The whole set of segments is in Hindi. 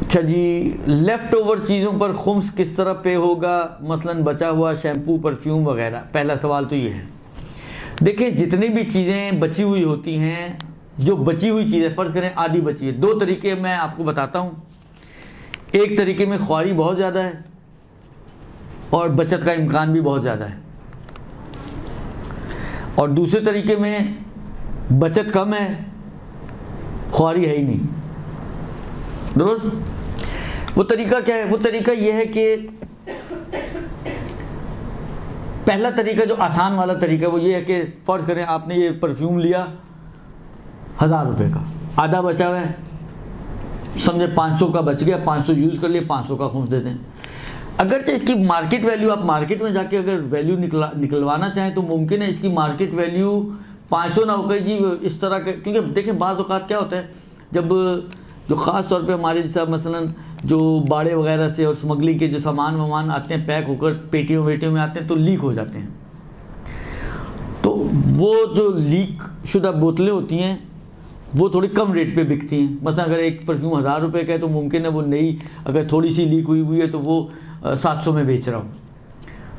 अच्छा जी, लेफ़्ट ओवर चीज़ों पर खुम्स किस तरह पे होगा, मसलन बचा हुआ शैम्पू, परफ्यूम वगैरह। पहला सवाल तो ये है, देखिए जितनी भी चीज़ें बची हुई होती हैं, जो बची हुई चीज़ें फ़र्ज़ करें आधी बची है, दो तरीके मैं आपको बताता हूँ। एक तरीके में ख्वारी बहुत ज़्यादा है और बचत का इम्कान भी बहुत ज़्यादा है, और दूसरे तरीके में बचत कम है, ख्वारी है ही नहीं। दुरुस्त। वो तरीका क्या है? वो तरीका यह है कि पहला तरीका जो आसान वाला तरीका वो ये है कि फ़र्ज़ करें आपने ये परफ्यूम लिया 1000 रुपये का, आधा बचा हुआ है, समझे 500 का बच गया, 500 यूज़ कर लिए, 500 का खुम्स देते हैं। अगरचे इसकी मार्केट वैल्यू, आप मार्केट में जाके अगर वैल्यू निकलवाना चाहें तो मुमकिन है इसकी मार्केट वैल्यू 500 ना होकर जी इस तरह के, क्योंकि देखें बाज़ औक़ात क्या होता है, जब जो ख़ास तौर पे हमारे जैसा मसलन जो बाड़े वगैरह से और स्मगलिंग के जो सामान वामान आते हैं पैक होकर पेटियों वेटियों में आते हैं तो लीक हो जाते हैं। तो वो जो लीक शुदा बोतलें होती हैं वो थोड़ी कम रेट पे बिकती हैं। मतलब अगर एक परफ्यूम 1000 रुपये का है तो मुमकिन है वो नई अगर थोड़ी सी लीक हुई है तो वो 700 में बेच रहा हूँ।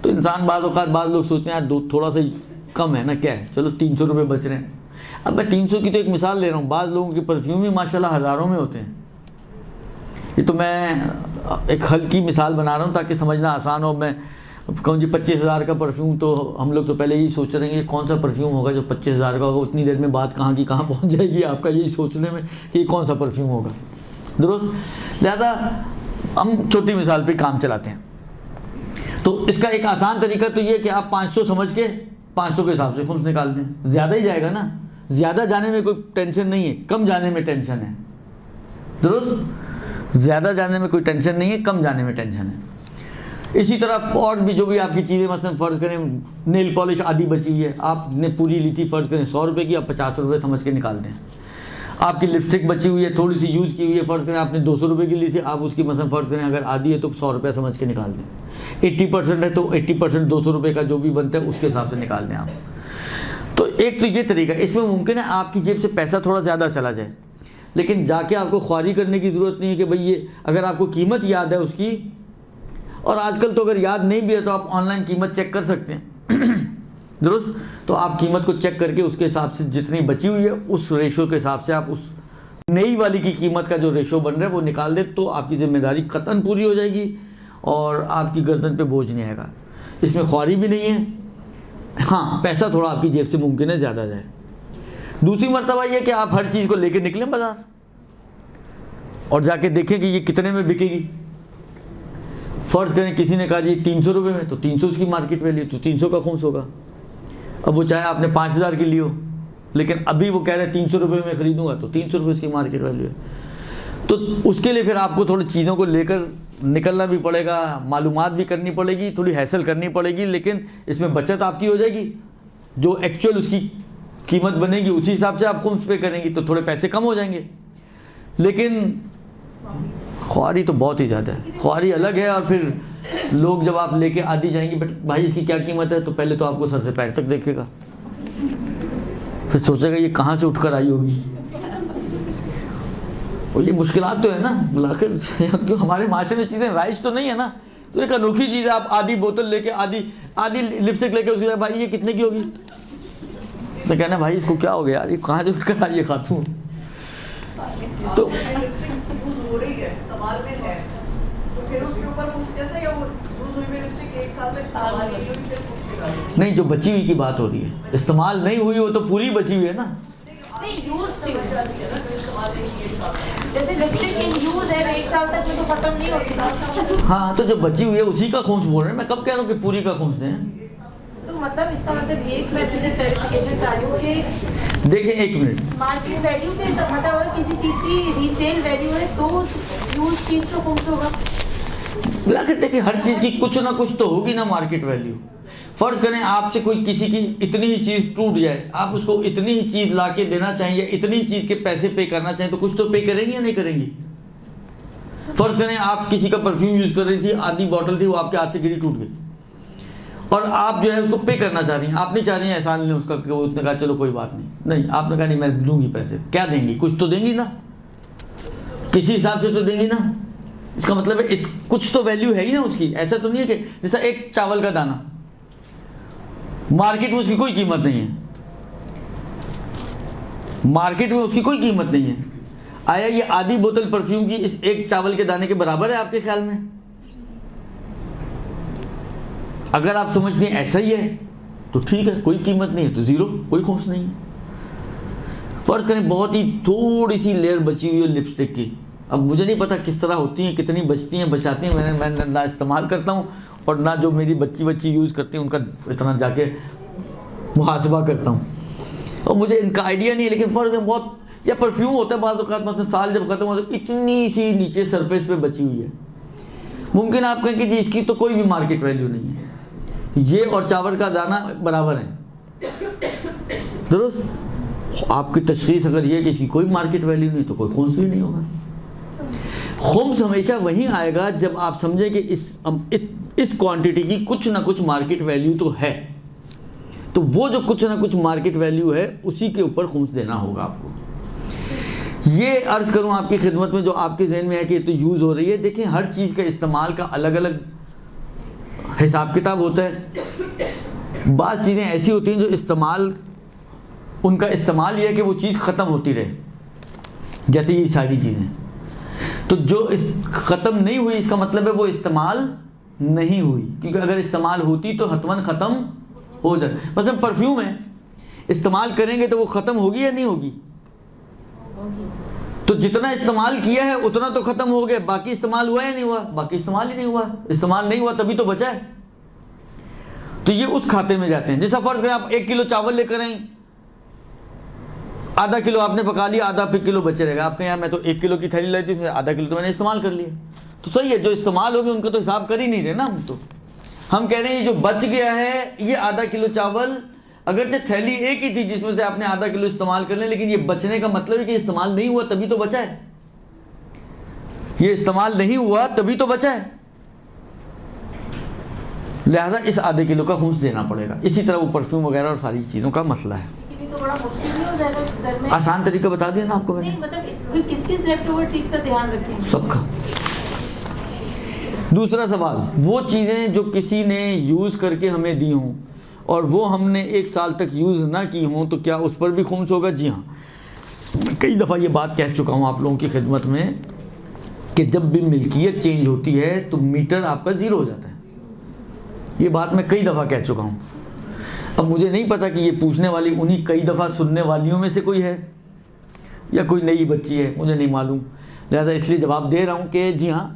तो इंसान बाज़ औक़ात बाद लोग सोचते हैं यार थोड़ा सा कम है ना, क्या है, चलो 300 रुपये बच रहे हैं। अब मैं 300 की तो एक मिसाल ले रहा हूँ, बाज़ लोगों के परफ्यूम ही माशाल्लाह हज़ारों में होते हैं। ये तो मैं एक हल्की मिसाल बना रहा हूँ ताकि समझना आसान हो। मैं कहूँ जी 25,000 का परफ्यूम, तो हम लोग तो पहले यही सोच रहे हैं कि कौन सा परफ्यूम होगा जो 25,000 का होगा। उतनी देर में बात कहाँ की कहाँ पहुँच जाएगी आपका यही सोचने में कि कौन सा परफ्यूम होगा। दुरुस्त। लिहाजा हम छोटी मिसाल पे काम चलाते हैं। तो इसका एक आसान तरीका तो ये है कि आप 500 समझ के 500 के हिसाब से खुम्स निकाल दें। ज़्यादा ही जाएगा ना, ज़्यादा जाने में कोई टेंशन नहीं है, कम जाने में टेंशन है। दुरुस्त। ज़्यादा जाने में कोई टेंशन नहीं है, कम जाने में टेंशन है। इसी तरह और भी जो भी आपकी चीज़ें, मसलन फ़र्ज़ करें नेल पॉलिश आधी बची हुई है, आपने पूरी ली थी फ़र्ज़ करें 100 रुपये की, आप 50 रुपये समझ के निकाल दें। आपकी लिपस्टिक बची हुई है, थोड़ी सी यूज़ की हुई है, फ़र्ज़ करें आपने 200 रुपये की ली थी, आप उसकी मसलन फ़र्ज़ करें अगर आधी है तो 100 रुपये समझ के निकाल दें। 80% है तो 80% 200 रुपये का जो भी बनता है उसके हिसाब से निकाल दें आप। तो एक तो ये तरीका, इसमें मुमकिन है आपकी जेब से पैसा थोड़ा ज़्यादा चला जाए, लेकिन जाके आपको ख्वारी करने की ज़रूरत नहीं है कि भाई ये अगर आपको कीमत याद है उसकी, और आजकल तो अगर याद नहीं भी है तो आप ऑनलाइन कीमत चेक कर सकते हैं। दुरुस्त। तो आप कीमत को चेक करके उसके हिसाब से जितनी बची हुई है उस रेशो के हिसाब से आप उस नई वाली की कीमत का जो रेशो बन रहा है वो निकाल दे, तो आपकी ज़िम्मेदारी क़तन पूरी हो जाएगी और आपकी गर्दन पे बोझ नहीं आएगा। इसमें ख्वारी भी नहीं है। हाँ, पैसा थोड़ा आपकी जेब से मुमकिन है ज़्यादा जाए। दूसरी मर्तबा ये कि आप हर चीज़ को लेकर निकलें बाज़ार और जाके देखें कि ये कितने में बिकेगी। फ़र्ज़ करें किसी ने कहा जी 300 रुपये में, तो 300 उसकी मार्केट वैल्यू, तो 300 का खुम्स होगा। अब वो चाहे आपने 5000 की ली हो, लेकिन अभी वो कह रहे हैं 300 रुपये में ख़रीदूँगा, तो 300 रुपये उसकी मार्केट वैल्यू है। तो उसके लिए फिर आपको थोड़ी चीज़ों को लेकर निकलना भी पड़ेगा, मालूमात भी करनी पड़ेगी, थोड़ी हैसल करनी पड़ेगी, लेकिन इसमें बचत आपकी हो जाएगी। जो एक्चुअल उसकी कीमत बनेगी उसी हिसाब से आप खुम्स पे करेंगी तो थोड़े पैसे कम हो जाएंगे। लेकिन ख्वारी तो बहुत ही ज़्यादा है, ख्वारी अलग है। और फिर लोग जब आप लेके आधी जाएंगी, बट भाई इसकी क्या कीमत है, तो पहले तो आपको सर से पैर तक देखेगा, फिर सोचेगा ये कहाँ से उठकर आई होगी। और ये मुश्किलात तो है ना, क्यों हमारे माशरे में चीज़ें राइज तो नहीं है ना। तो एक अनोखी चीज़ है, आप आधी बोतल लेके आधी लिपस्टिक लेके उसके बाद भाई ये कितने की होगी, तो कहना भाई इसको क्या हो गया यार, ये कहाँ से उठकर आई है खातून। तो नहीं, जो बची हुई की बात हो रही है, इस्तेमाल नहीं हुई वो तो पूरी बची हुई है ना। जैसे लिपस्टिक इन यूज है 1 साल तक तो खत्म नहीं होती। हाँ, तो जो बची हुई है उसी का खुम्स बोल रहे हैं। मैं कब कह रहा हूँ कि पूरी का खुम्स दें। तो मतलब इसका मतलब ये मैं तुझे क्लैरिफिकेशन चाह रही हूँ कि देखिए एक मिनट, मार्केट वैल्यू के मतलब अगर किसी चीज़ की रीसेल वैल्यू है तो यूज चीज़ तो खुम्स होगा। देखिए हर चीज़ की कुछ ना कुछ तो होगी ना मार्केट वैल्यू। फ़र्ज़ करें आपसे कोई किसी की इतनी ही चीज़ टूट जाए, आप उसको इतनी ही चीज़ ला के देना चाहिए, इतनी ही चीज़ के पैसे पे करना चाहिए, तो कुछ तो पे करेंगी या नहीं करेंगी। फ़र्ज़ करें आप किसी का परफ्यूम यूज़ कर रही थी, आधी बॉटल थी, वो आपके हाथ से गिरी टूट गई, और आप जो है उसको पे करना चाह रही हैं। आप नहीं चाह रही हैं एहसान लें उसका कि वो उसने कहा चलो कोई बात नहीं, नहीं आपने कहा नहीं मैं दूंगी पैसे। क्या देंगी, कुछ तो देंगी ना, किसी हिसाब से तो देंगी ना। इसका मतलब है कुछ तो वैल्यू है ही ना उसकी। ऐसा तो नहीं है कि जैसा एक चावल का दाना, मार्केट में उसकी कोई कीमत नहीं है, मार्केट में उसकी कोई कीमत नहीं है। आया ये आधी बोतल परफ्यूम की इस एक चावल के दाने के बराबर है आपके ख्याल में? अगर आप समझते हैं ऐसा ही है तो ठीक है, कोई कीमत नहीं है तो जीरो, कोई खुम्स नहीं है। फर्ज करें बहुत ही थोड़ी सी लेयर बची हुई है लिपस्टिक की, अब मुझे नहीं पता किस तरह होती हैं, कितनी बचती हैं, बचाती हैं, मैं ना इस्तेमाल करता हूँ और ना जो मेरी बच्ची यूज़ करती हैं उनका इतना जाके मुहासबा करता हूँ, और मुझे इनका आइडिया नहीं है। लेकिन फर्ज है बहुत, या परफ्यूम होता है बाज़ औक़ात मतलब साल जब ख़त्म होता है इतनी सी नीचे सरफेस पे बची हुई है, मुमकिन आप कहें कि जी इसकी तो कोई भी मार्केट वैल्यू नहीं है, ये और चावल का दाना बराबर है। दुरुस्त, आपकी तशख़ीस अगर ये कि इसकी कोई मार्केट वैल्यू नहीं तो कोई खुम्स भी नहीं होगा। खुम्स हमेशा वहीं आएगा जब आप समझें कि इस क्वांटिटी की कुछ ना कुछ मार्केट वैल्यू तो है, तो वो जो कुछ ना कुछ मार्केट वैल्यू है उसी के ऊपर खुम्स देना होगा आपको। ये अर्ज़ करूँ आपकी खिदमत में जो आपके जहन में है कि तो यूज़ हो रही है, देखें हर चीज़ का इस्तेमाल का अलग अलग हिसाब किताब होता है। बाज़ चीज़ें ऐसी होती हैं जो इस्तेमाल, उनका इस्तेमाल यह है कि वो चीज़ ख़त्म होती रहे, जैसे ये सारी चीज़ें, तो जो ख़त्म नहीं हुई इसका मतलब है वो इस्तेमाल नहीं हुई, क्योंकि अगर इस्तेमाल होती तो हतमन ख़त्म हो जाए। मतलब परफ्यूम है, इस्तेमाल करेंगे तो वो ख़त्म होगी या नहीं होगी? तो जितना इस्तेमाल किया है उतना तो ख़त्म हो गया, बाकी इस्तेमाल हुआ या नहीं हुआ? बाकी इस्तेमाल ही नहीं हुआ, इस्तेमाल नहीं हुआ तभी तो बचा है। तो ये उस खाते में जाते हैं। जैसा फर्ज करें आप 1 किलो चावल लेकर आए, आधा किलो आपने पका लिया, आधा किलो बचे रहेगा। आप कहें यार मैं तो 1 किलो की थैली लाई थी, उसमें आधा किलो तो मैंने इस्तेमाल कर लिया, तो सही है, जो इस्तेमाल हो गया उनका तो हिसाब कर ही नहीं रहे ना हम कह रहे हैं ये जो बच गया है ये आधा किलो चावल, अगरचे थैली एक ही थी जिसमें से आपने आधा किलो इस्तेमाल कर लिया, लेकिन ये बचने का मतलब है कि इस्तेमाल नहीं हुआ तभी तो बचा है, ये इस्तेमाल नहीं हुआ तभी तो बचा है, लिहाजा इस आधे किलो का खुम्स देना पड़ेगा। इसी तरह वो परफ्यूम वगैरह और सारी चीज़ों का मसला है। तो बड़ा मुश्किल नहीं हो जाएगा घर में? आसान तरीका बता दिया ना आपको मैंने। नहीं मतलब किस लेफ्ट ओवर चीज़ का ध्यान रखें? सबका। दूसरा सवाल, वो चीज़ें जो किसी ने यूज़ करके हमें दी हों और वो हमने 1 साल तक यूज़ ना की हों तो क्या उस पर भी खुम्स होगा? जी हाँ, मैं कई दफ़ा ये बात कह चुका हूँ आप लोगों की खिदमत में कि जब भी मिल्कियत चेंज होती है तो मीटर आपका ज़ीरो हो जाता है। ये बात मैं कई दफ़ा कह चुका हूँ। अब मुझे नहीं पता कि ये पूछने वाली उन्हीं कई दफ़ा सुनने वालियों में से कोई है या कोई नई बच्ची है, मुझे नहीं मालूम, लिहाजा इसलिए जवाब दे रहा हूँ कि जी हाँ,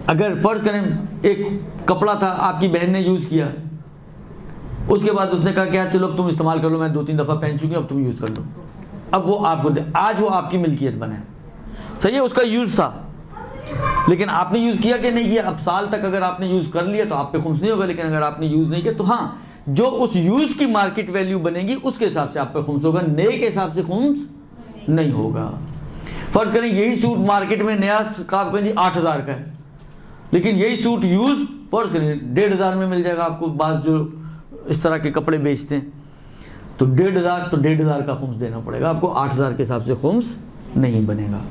अगर फ़र्ज़ करें एक कपड़ा था आपकी बहन ने यूज़ किया, उसके बाद उसने कहा क्या चलो अब तुम इस्तेमाल कर लो, मैं 2-3 दफ़ा पहन चुकी हूँ, अब तुम यूज़ कर लो, अब वो आपको आज वो आपकी मिल्कियत बने, सही है, उसका यूज़ था, लेकिन आपने यूज़ किया कि नहीं किया? अब साल तक अगर आपने यूज़ कर लिया तो आप पे खुम्स नहीं होगा, लेकिन अगर आपने यूज़ नहीं किया तो हाँ, जो उस यूज़ की मार्केट वैल्यू बनेगी उसके हिसाब से आप पे खुम्स होगा, नए के हिसाब से खुम्स नहीं होगा। फ़र्ज़ करें यही सूट मार्केट में नया का आप कहें 8,000 का है, लेकिन यही सूट यूज़ फ़र्ज़ करें 1,500 में मिल जाएगा आपको। बाज़ जो इस तरह के कपड़े बेचते हैं तो 1,500 का खुम्स देना पड़ेगा आपको, 8,000 के हिसाब से खुम्स नहीं बनेगा।